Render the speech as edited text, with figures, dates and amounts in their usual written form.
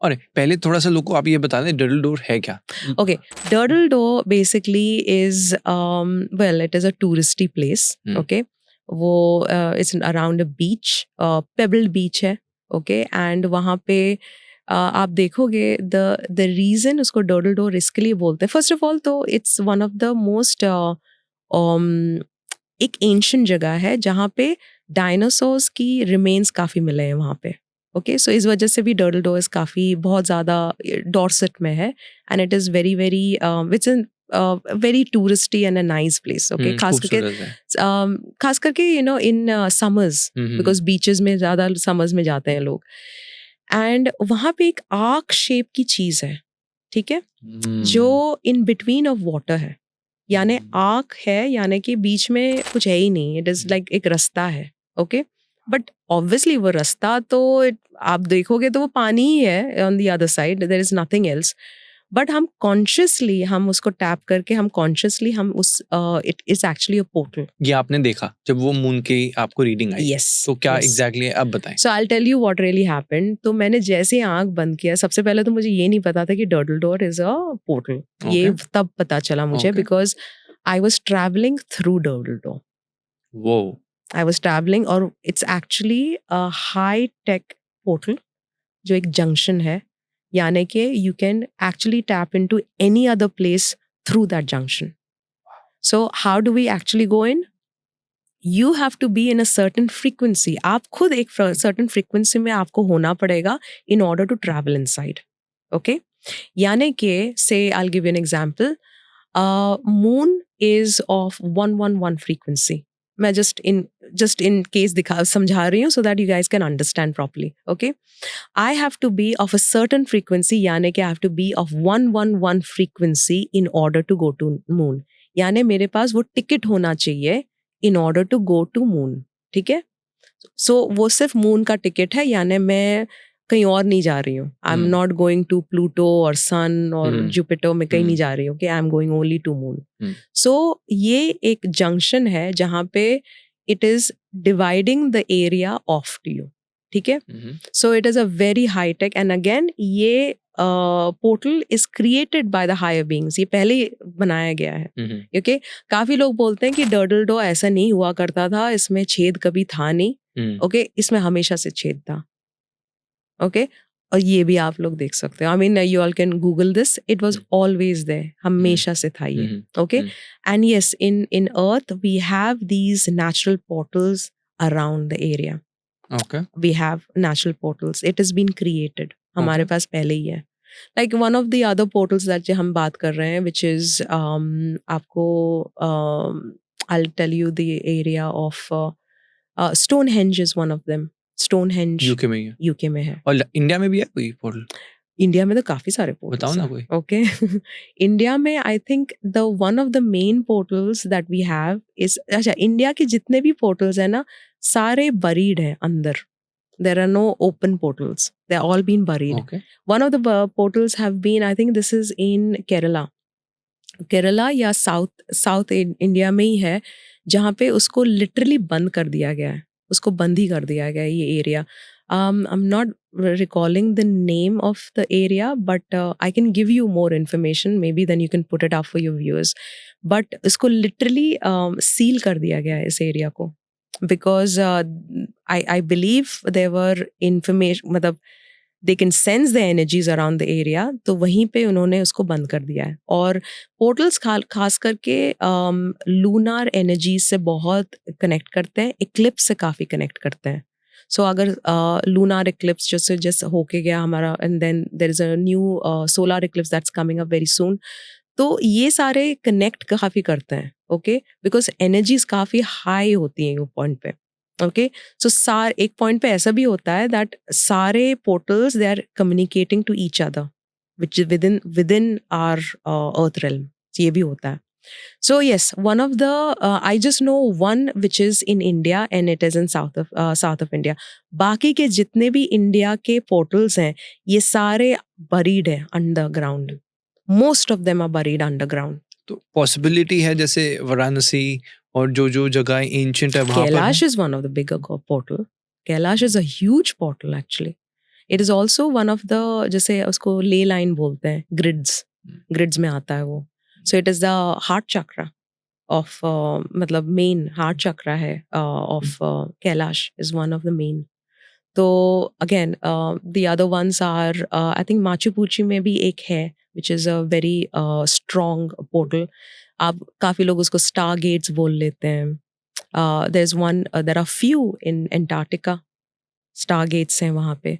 और पहले थोड़ा सा लोग को आप ये बता दें डर्टल डोर है क्या? Okay, Turtle Door basically is well, it is a touristy place. Okay, वो it's around a beach, pebbled beach है. Okay, and वहाँ पे आप देखोगे the reason उसको Turtle Door इसके लिए बोलते हैं. First of all, तो it's one of the most एक एंशियंट जगह है जहाँ पे डायनासोर्स की रिमेन्स काफ़ी मिले हैं वहाँ पे. ओके, सो इस वजह से भी टर्टल डोर्स काफ़ी बहुत ज़्यादा डॉर्सेट में है and it is very very which in very touristy and a nice place. Okay, खास करके you know in summers because beaches में ज़्यादा समर्स में जाते हैं लोग. एंड वहाँ पे एक आर्क शेप की चीज़ है, ठीक है, जो इन बिटवीन ऑफ वाटर है. यानी आर्क है, यानी कि बीच में कुछ है ही नहीं. इट इज़ लाइक एक रास्ता है. ओके, बट ऑब्वियसली वो रास्ता तो आप देखोगे तो वो पानी ही है on the other side, there is nothing else. But हम कॉन्शियसली हम उसको टैप करके हम कॉन्शियसली हम उस it is actually a portal. ये आपने देखा जब वो मून की आपको रीडिंग आई? Yes, तो क्या yes. एग्जैक्टली अब बताएं. So I tell you what really happened. तो मैंने जैसे ही आंख बंद किया, सबसे पहले तो मुझे ये नहीं पता था कि turtle door is a portal. ये तब पता चला मुझे because I was travelling through turtle door. वो I was traveling और it's actually a high tech portal जो एक junction है, यानी कि you can actually tap into any other place through that junction. So how do we actually go in? You have to be in a certain frequency. आप खुद एक certain frequency में आपको होना पड़ेगा in order to travel inside. Okay? यानी कि say I'll give you an example. Moon is of 111 frequency. मैं just in case समझा रही हूँ so that you guys can understand properly. Okay, I have to be of a certain frequency, यानी कि I have to be of 111 frequency in order to go to moon. यानी मेरे पास वो ticket होना चाहिए in order to go to moon. ठीक है, so वो सिर्फ moon का टिकट है, यानी मैं कहीं और नहीं जा रही हूँ. I am not going to Pluto और सन और जुपिटर में कहीं नहीं जा रही हूँ कि I am going only to moon. So ये एक जंक्शन है जहाँ पे it is dividing the area of to you. ठीक है, so it is a very high tech and again ये portal is created by the higher beings. ये पहले ही बनाया गया है. ओके, काफी लोग बोलते हैं कि टर्टल डोर ऐसा नहीं हुआ करता था, इसमें छेद कभी था नहीं. ओके, इसमें हमेशा से छेद था. ओके, और ये भी आप लोग देख सकते हो. I mean you all can google this. It was always there, हमेशा से था ये. Okay, and yes, in earth we have these natural portals around the area. Okay, we have natural portals. It is been created, हमारे पास पहले ही है. Like one of the other portals that जो हम बात कर रहे हैं विच इज आपको I will tell you the area of Stonehenge is one of them. Stonehenge UK में है. यूके में है. और इंडिया में भी है कोई पोर्टल? इंडिया में तो काफी सारे पोर्टल्स. बताओ ना कोई. ओके, इंडिया में I think the one of the main portals that we have is, अच्छा, इंडिया के जितने भी पोर्टल्स है ना, सारे बरीड हैं अंदर. There are no open portals. They're all been buried. Okay. One of the portals have been, I think this is in Kerala. Kerala या साउथ इंडिया में ही है, जहाँ पे उसको लिटरली बंद कर दिया गया है. उसको बंद ही कर दिया गया है ये area. I am not recalling the name of the area, but I can give you more information maybe, then you can put it up for your viewers. But इसको लिटरली सील कर दिया गया है इस area को, because I believe there were information, मतलब they can sense the energies around the area, तो वहीं पे उन्होंने उसको बंद कर दिया है. और पोर्टल्स खास करके लूनार एनर्जीज से बहुत कनेक्ट करते हैं, इक्लिप्स से काफ़ी कनेक्ट करते हैं. सो अगर लूनार इक्लिप्स जैसे होके गया हमारा, and then there is a new solar eclipse that's coming up very soon, तो ये सारे कनेक्ट काफ़ी करते हैं. ओके, बिकॉज एनर्जीज काफ़ी हाई होती हैं वो पॉइंट पे. ओके, सो एक पॉइंट पे ऐसा भी होता है दैट सारे portals they are communicating to each other which within our earth realm. ये भी होता है. So yes, one of the I just know one which is in India and it is in south of India. बाकी के जितने भी India के portals हैं ये सारे बरीड है underground. Most of them are buried underground. तो पॉसिबिलिटी है जैसे वाराणसी और जो जगह एंशिएंट है वहां पर. Kailash is one of the bigger portal. Kailash is a huge portal actually. It is also one of the, जैसे उसको ले लाइन बोलते हैं, ग्रिड्स में आता है वो. So it is the heart chakra of, मतलब मेन हार्ट चक्रा है of Kailash, is one of the main. तो again the other ones are, I think Machu Picchu में भी एक है which is a very strong portal. आप काफ़ी लोग उसको स्टार गेट्स बोल लेते हैं. There is one, there are few in Antarctica, star gates हैं वहाँ पे.